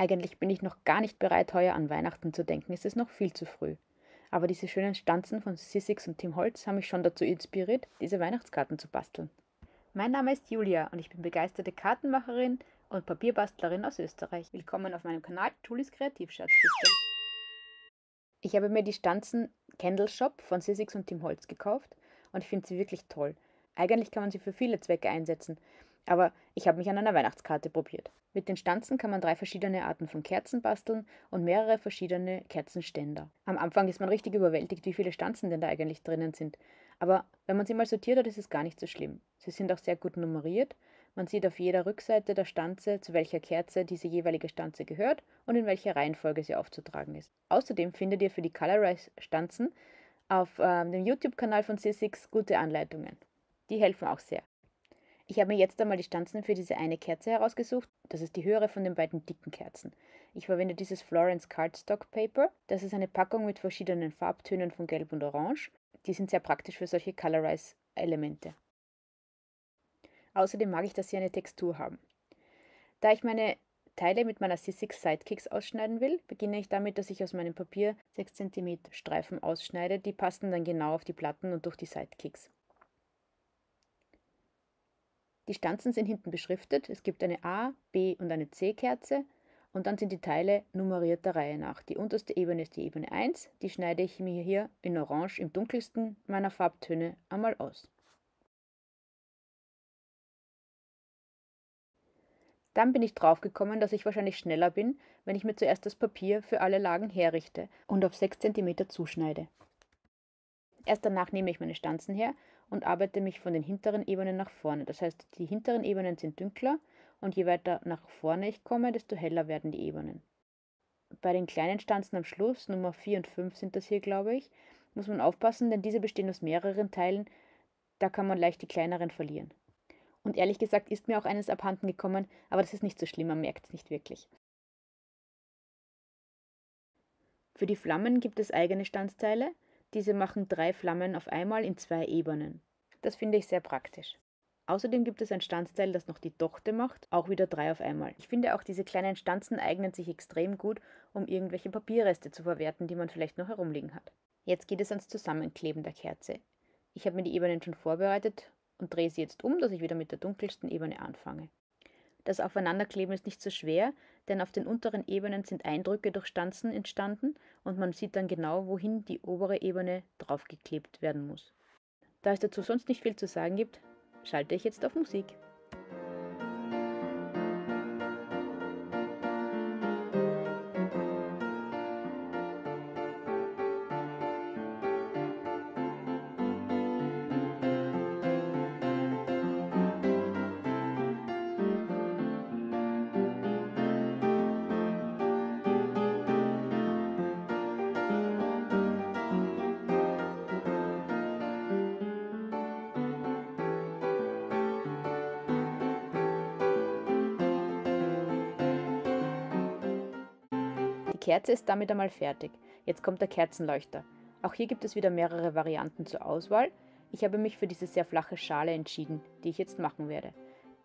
Eigentlich bin ich noch gar nicht bereit, heuer an Weihnachten zu denken, es ist noch viel zu früh. Aber diese schönen Stanzen von Sizzix und Tim Holtz haben mich schon dazu inspiriert, diese Weihnachtskarten zu basteln. Mein Name ist Julia und ich bin begeisterte Kartenmacherin und Papierbastlerin aus Österreich. Willkommen auf meinem Kanal Julis Kreativschatzkiste. Ich habe mir die Stanzen Candle Shop von Sizzix und Tim Holtz gekauft und ich finde sie wirklich toll. Eigentlich kann man sie für viele Zwecke einsetzen, aber ich habe mich an einer Weihnachtskarte probiert. Mit den Stanzen kann man 3 verschiedene Arten von Kerzen basteln und mehrere verschiedene Kerzenständer. Am Anfang ist man richtig überwältigt, wie viele Stanzen denn da eigentlich drinnen sind. Aber wenn man sie mal sortiert hat, ist es gar nicht so schlimm. Sie sind auch sehr gut nummeriert. Man sieht auf jeder Rückseite der Stanze, zu welcher Kerze diese jeweilige Stanze gehört und in welcher Reihenfolge sie aufzutragen ist. Außerdem findet ihr für die Colorize-Stanzen auf dem YouTube-Kanal von Sizzix gute Anleitungen. Die helfen auch sehr. Ich habe mir jetzt einmal die Stanzen für diese eine Kerze herausgesucht. Das ist die höhere von den beiden dicken Kerzen. Ich verwende dieses Florence Cardstock Paper. Das ist eine Packung mit verschiedenen Farbtönen von Gelb und Orange. Die sind sehr praktisch für solche Colorize-Elemente. Außerdem mag ich, dass sie eine Textur haben. Da ich meine Teile mit meiner Sizzix Sidekicks ausschneiden will, beginne ich damit, dass ich aus meinem Papier 6 cm Streifen ausschneide. Die passen dann genau auf die Platten und durch die Sidekicks. Die Stanzen sind hinten beschriftet. Es gibt eine A, B und eine C-Kerze und dann sind die Teile nummeriert der Reihe nach. Die unterste Ebene ist die Ebene 1. Die schneide ich mir hier in Orange im dunkelsten meiner Farbtöne einmal aus. Dann bin ich draufgekommen, dass ich wahrscheinlich schneller bin, wenn ich mir zuerst das Papier für alle Lagen herrichte und auf 6 cm zuschneide. Erst danach nehme ich meine Stanzen her und arbeite mich von den hinteren Ebenen nach vorne. Das heißt, die hinteren Ebenen sind dunkler und je weiter nach vorne ich komme, desto heller werden die Ebenen. Bei den kleinen Stanzen am Schluss, Nummer 4 und 5 sind das hier, glaube ich, muss man aufpassen, denn diese bestehen aus mehreren Teilen, da kann man leicht die kleineren verlieren. Und ehrlich gesagt ist mir auch eines abhanden gekommen, aber das ist nicht so schlimm, man merkt es nicht wirklich. Für die Flammen gibt es eigene Stanzteile. Diese machen 3 Flammen auf einmal in 2 Ebenen. Das finde ich sehr praktisch. Außerdem gibt es ein Stanzteil, das noch die Dochte macht, auch wieder 3 auf einmal. Ich finde auch diese kleinen Stanzen eignen sich extrem gut, um irgendwelche Papierreste zu verwerten, die man vielleicht noch herumliegen hat. Jetzt geht es ans Zusammenkleben der Kerze. Ich habe mir die Ebenen schon vorbereitet und drehe sie jetzt um, dass ich wieder mit der dunkelsten Ebene anfange. Das Aufeinanderkleben ist nicht so schwer, denn auf den unteren Ebenen sind Eindrücke durch Stanzen entstanden und man sieht dann genau, wohin die obere Ebene draufgeklebt werden muss. Da es dazu sonst nicht viel zu sagen gibt, schalte ich jetzt auf Musik. Die Kerze ist damit einmal fertig. Jetzt kommt der Kerzenleuchter. Auch hier gibt es wieder mehrere Varianten zur Auswahl. Ich habe mich für diese sehr flache Schale entschieden, die ich jetzt machen werde.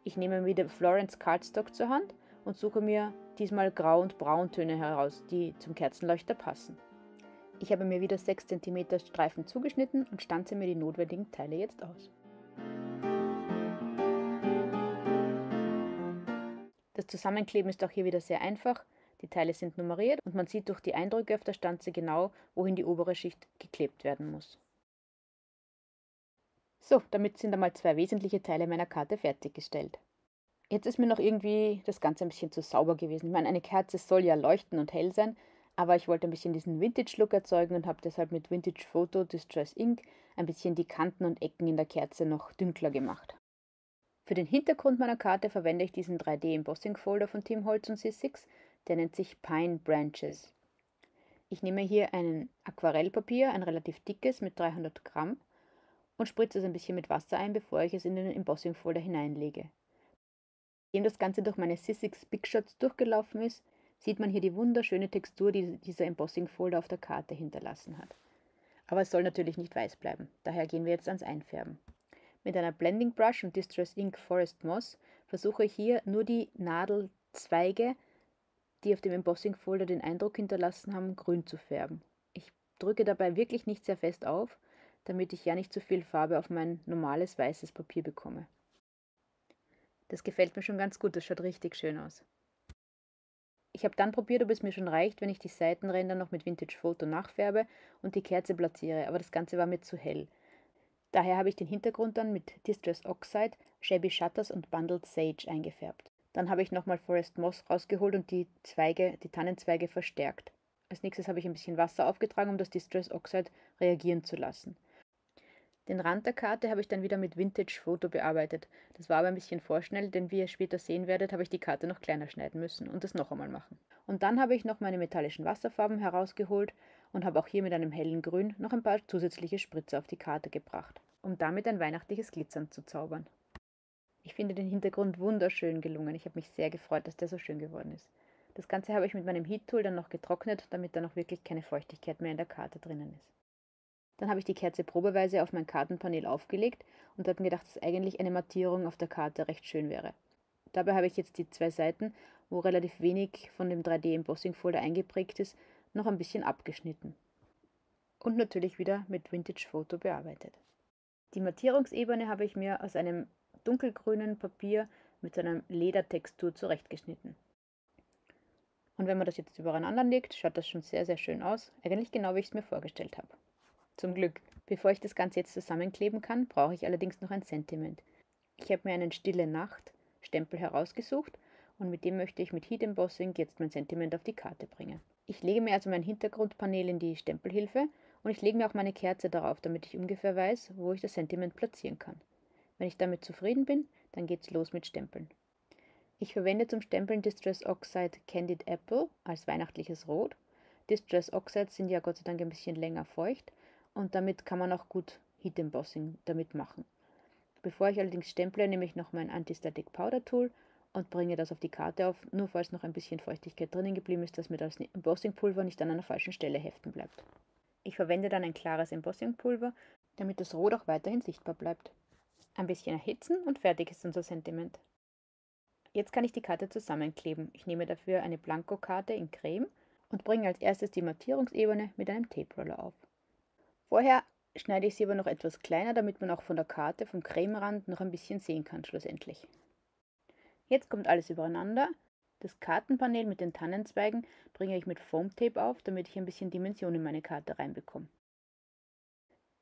Ich nehme wieder Florence Cardstock zur Hand und suche mir diesmal Grau- und Brauntöne heraus, die zum Kerzenleuchter passen. Ich habe mir wieder 6 cm Streifen zugeschnitten und stanze mir die notwendigen Teile jetzt aus. Das Zusammenkleben ist auch hier wieder sehr einfach. Die Teile sind nummeriert und man sieht durch die Eindrücke auf der Stanze genau, wohin die obere Schicht geklebt werden muss. So, damit sind einmal 2 wesentliche Teile meiner Karte fertiggestellt. Jetzt ist mir noch irgendwie das Ganze ein bisschen zu sauber gewesen. Ich meine, eine Kerze soll ja leuchten und hell sein, aber ich wollte ein bisschen diesen Vintage-Look erzeugen und habe deshalb mit Vintage Photo Distress Ink ein bisschen die Kanten und Ecken in der Kerze noch dünkler gemacht. Für den Hintergrund meiner Karte verwende ich diesen 3D-Embossing-Folder von Tim Holtz und Sizzix, der nennt sich Pine Branches. Ich nehme hier ein Aquarellpapier, ein relativ dickes mit 300 Gramm und spritze es ein bisschen mit Wasser ein, bevor ich es in den Embossing-Folder hineinlege. Nachdem das Ganze durch meine Sizzix Big Shots durchgelaufen ist, sieht man hier die wunderschöne Textur, die dieser Embossing-Folder auf der Karte hinterlassen hat. Aber es soll natürlich nicht weiß bleiben, daher gehen wir jetzt ans Einfärben. Mit einer Blending Brush und Distress Ink Forest Moss versuche ich hier nur die Nadelzweige die auf dem Embossing Folder den Eindruck hinterlassen haben, grün zu färben. Ich drücke dabei wirklich nicht sehr fest auf, damit ich ja nicht zu viel Farbe auf mein normales weißes Papier bekomme. Das gefällt mir schon ganz gut, das schaut richtig schön aus. Ich habe dann probiert, ob es mir schon reicht, wenn ich die Seitenränder noch mit Vintage Photo nachfärbe und die Kerze platziere, aber das Ganze war mir zu hell. Daher habe ich den Hintergrund dann mit Distress Oxide, Shabby Shutters und Bundled Sage eingefärbt. Dann habe ich nochmal Forest Moss rausgeholt und die Tannenzweige verstärkt. Als nächstes habe ich ein bisschen Wasser aufgetragen, um das Distress Oxide reagieren zu lassen. Den Rand der Karte habe ich dann wieder mit Vintage Photo bearbeitet. Das war aber ein bisschen vorschnell, denn wie ihr später sehen werdet, habe ich die Karte noch kleiner schneiden müssen und das noch einmal machen. Und dann habe ich noch meine metallischen Wasserfarben herausgeholt und habe auch hier mit einem hellen Grün noch ein paar zusätzliche Spritzer auf die Karte gebracht, um damit ein weihnachtliches Glitzern zu zaubern. Ich finde den Hintergrund wunderschön gelungen. Ich habe mich sehr gefreut, dass der so schön geworden ist. Das Ganze habe ich mit meinem Heat Tool dann noch getrocknet, damit da noch wirklich keine Feuchtigkeit mehr in der Karte drinnen ist. Dann habe ich die Kerze probeweise auf mein Kartenpanel aufgelegt und habe mir gedacht, dass eigentlich eine Mattierung auf der Karte recht schön wäre. Dabei habe ich jetzt die zwei Seiten, wo relativ wenig von dem 3D-Embossing-Folder eingeprägt ist, noch ein bisschen abgeschnitten. Und natürlich wieder mit Vintage Photo bearbeitet. Die Mattierungsebene habe ich mir aus einem dunkelgrünen Papier mit so einer Ledertextur zurechtgeschnitten. Und wenn man das jetzt übereinander legt, schaut das schon sehr, sehr schön aus. Eigentlich genau, wie ich es mir vorgestellt habe. Zum Glück. Bevor ich das Ganze jetzt zusammenkleben kann, brauche ich allerdings noch ein Sentiment. Ich habe mir einen Stille Nacht Stempel herausgesucht und mit dem möchte ich mit Heat Embossing jetzt mein Sentiment auf die Karte bringen. Ich lege mir also mein Hintergrundpanel in die Stempelhilfe und ich lege mir auch meine Kerze darauf, damit ich ungefähr weiß, wo ich das Sentiment platzieren kann. Wenn ich damit zufrieden bin, dann geht's los mit Stempeln. Ich verwende zum Stempeln Distress Oxide Candied Apple als weihnachtliches Rot. Distress Oxides sind ja Gott sei Dank ein bisschen länger feucht und damit kann man auch gut Heat Embossing damit machen. Bevor ich allerdings stemple, nehme ich noch mein Anti-Static Powder Tool und bringe das auf die Karte auf, nur falls noch ein bisschen Feuchtigkeit drinnen geblieben ist, dass mir das Embossing-Pulver nicht an einer falschen Stelle heften bleibt. Ich verwende dann ein klares Embossing-Pulver, damit das Rot auch weiterhin sichtbar bleibt. Ein bisschen erhitzen und fertig ist unser Sentiment. Jetzt kann ich die Karte zusammenkleben. Ich nehme dafür eine Blankokarte in Creme und bringe als erstes die Mattierungsebene mit einem Tape Roller auf. Vorher schneide ich sie aber noch etwas kleiner, damit man auch von der Karte, vom Cremerand, noch ein bisschen sehen kann schlussendlich. Jetzt kommt alles übereinander. Das Kartenpanel mit den Tannenzweigen bringe ich mit Foam Tape auf, damit ich ein bisschen Dimension in meine Karte reinbekomme.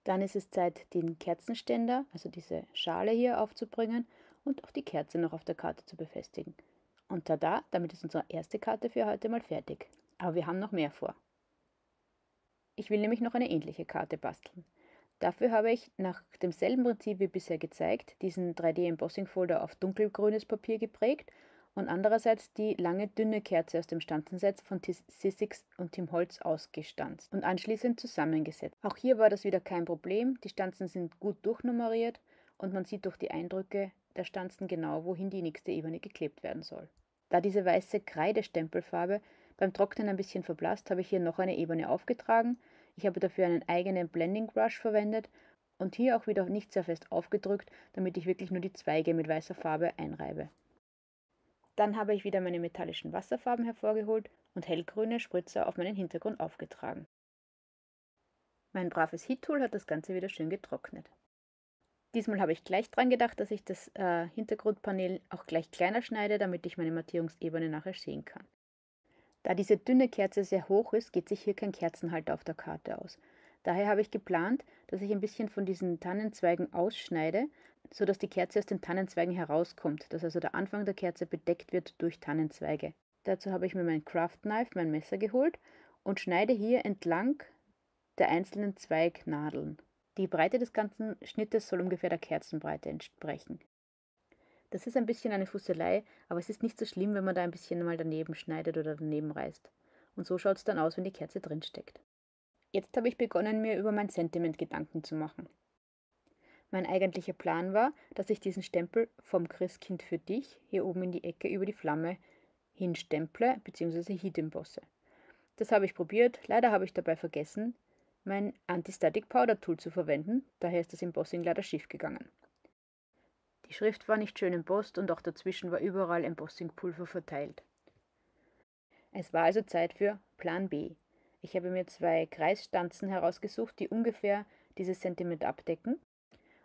Dann ist es Zeit, den Kerzenständer, also diese Schale hier, aufzubringen und auch die Kerze noch auf der Karte zu befestigen. Und tada, damit ist unsere erste Karte für heute mal fertig. Aber wir haben noch mehr vor. Ich will nämlich noch eine ähnliche Karte basteln. Dafür habe ich nach demselben Prinzip wie bisher gezeigt, diesen 3D-Embossing-Folder auf dunkelgrünes Papier geprägt und andererseits die lange dünne Kerze aus dem Stanzenset von Sizzix und Tim Holtz ausgestanzt und anschließend zusammengesetzt. Auch hier war das wieder kein Problem, die Stanzen sind gut durchnummeriert und man sieht durch die Eindrücke der Stanzen genau, wohin die nächste Ebene geklebt werden soll. Da diese weiße Kreidestempelfarbe beim Trocknen ein bisschen verblasst, habe ich hier noch eine Ebene aufgetragen. Ich habe dafür einen eigenen Blending Brush verwendet und hier auch wieder nicht sehr fest aufgedrückt, damit ich wirklich nur die Zweige mit weißer Farbe einreibe. Dann habe ich wieder meine metallischen Wasserfarben hervorgeholt und hellgrüne Spritzer auf meinen Hintergrund aufgetragen. Mein braves Heat Tool hat das Ganze wieder schön getrocknet. Diesmal habe ich gleich dran gedacht, dass ich das Hintergrundpanel auch gleich kleiner schneide, damit ich meine Mattierungsebene nachher sehen kann. Da diese dünne Kerze sehr hoch ist, geht sich hier kein Kerzenhalter auf der Karte aus. Daher habe ich geplant, dass ich ein bisschen von diesen Tannenzweigen ausschneide, sodass die Kerze aus den Tannenzweigen herauskommt, dass also der Anfang der Kerze bedeckt wird durch Tannenzweige. Dazu habe ich mir mein Craft Knife, mein Messer geholt und schneide hier entlang der einzelnen Zweignadeln. Die Breite des ganzen Schnittes soll ungefähr der Kerzenbreite entsprechen. Das ist ein bisschen eine Fusselei, aber es ist nicht so schlimm, wenn man da ein bisschen mal daneben schneidet oder daneben reißt. Und so schaut es dann aus, wenn die Kerze drin steckt. Jetzt habe ich begonnen, mir über mein Sentiment Gedanken zu machen. Mein eigentlicher Plan war, dass ich diesen Stempel vom Christkind für dich hier oben in die Ecke über die Flamme hinstemple bzw. Heat embosse. Das habe ich probiert, leider habe ich dabei vergessen, mein Anti-Static Powder Tool zu verwenden, daher ist das Embossing leider schief gegangen. Die Schrift war nicht schön embossed und auch dazwischen war überall Embossing-Pulver verteilt. Es war also Zeit für Plan B. Ich habe mir 2 Kreisstanzen herausgesucht, die ungefähr dieses Sentiment abdecken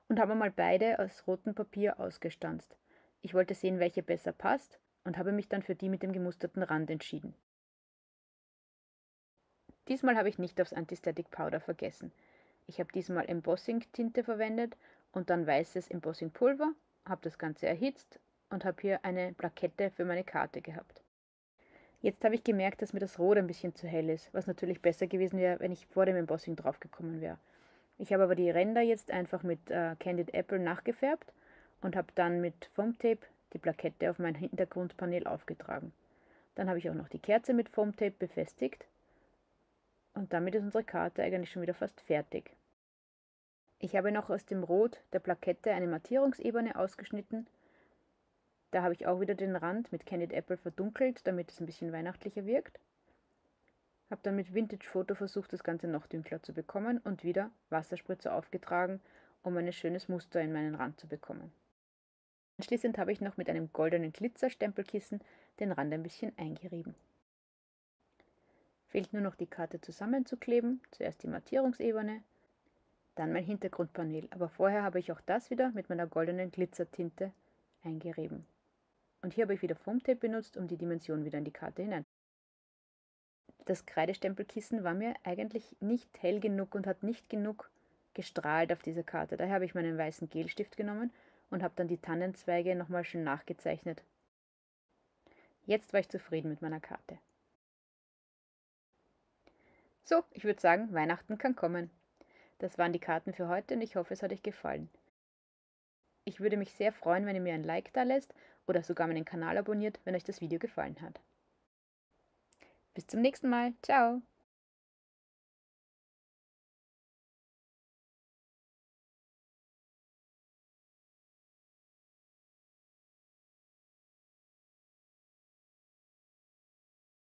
und habe mal beide aus rotem Papier ausgestanzt. Ich wollte sehen, welche besser passt und habe mich dann für die mit dem gemusterten Rand entschieden. Diesmal habe ich nicht aufs Anti-Static Powder vergessen. Ich habe diesmal Embossing-Tinte verwendet und dann weißes Embossing-Pulver, habe das Ganze erhitzt und habe hier eine Plakette für meine Karte gehabt. Jetzt habe ich gemerkt, dass mir das Rot ein bisschen zu hell ist, was natürlich besser gewesen wäre, wenn ich vor dem Embossing draufgekommen wäre. Ich habe aber die Ränder jetzt einfach mit Candied Apple nachgefärbt und habe dann mit Foam Tape die Plakette auf mein Hintergrundpanel aufgetragen. Dann habe ich auch noch die Kerze mit Foam Tape befestigt und damit ist unsere Karte eigentlich schon wieder fast fertig. Ich habe noch aus dem Rot der Plakette eine Mattierungsebene ausgeschnitten. Da habe ich auch wieder den Rand mit Candied Apple verdunkelt, damit es ein bisschen weihnachtlicher wirkt. Habe dann mit Vintage Photo versucht, das Ganze noch dunkler zu bekommen und wieder Wasserspritzer aufgetragen, um ein schönes Muster in meinen Rand zu bekommen. Anschließend habe ich noch mit einem goldenen Glitzerstempelkissen den Rand ein bisschen eingerieben. Fehlt nur noch die Karte zusammenzukleben, zuerst die Mattierungsebene, dann mein Hintergrundpanel, aber vorher habe ich auch das wieder mit meiner goldenen Glitzertinte eingerieben. Und hier habe ich wieder Foamtape benutzt, um die Dimension wieder in die Karte hinein. Das Kreidestempelkissen war mir eigentlich nicht hell genug und hat nicht genug gestrahlt auf dieser Karte. Daher habe ich meinen weißen Gelstift genommen und habe dann die Tannenzweige nochmal schön nachgezeichnet. Jetzt war ich zufrieden mit meiner Karte. So, ich würde sagen, Weihnachten kann kommen. Das waren die Karten für heute und ich hoffe, es hat euch gefallen. Ich würde mich sehr freuen, wenn ihr mir ein Like da lässt oder sogar meinen Kanal abonniert, wenn euch das Video gefallen hat. Bis zum nächsten Mal. Ciao!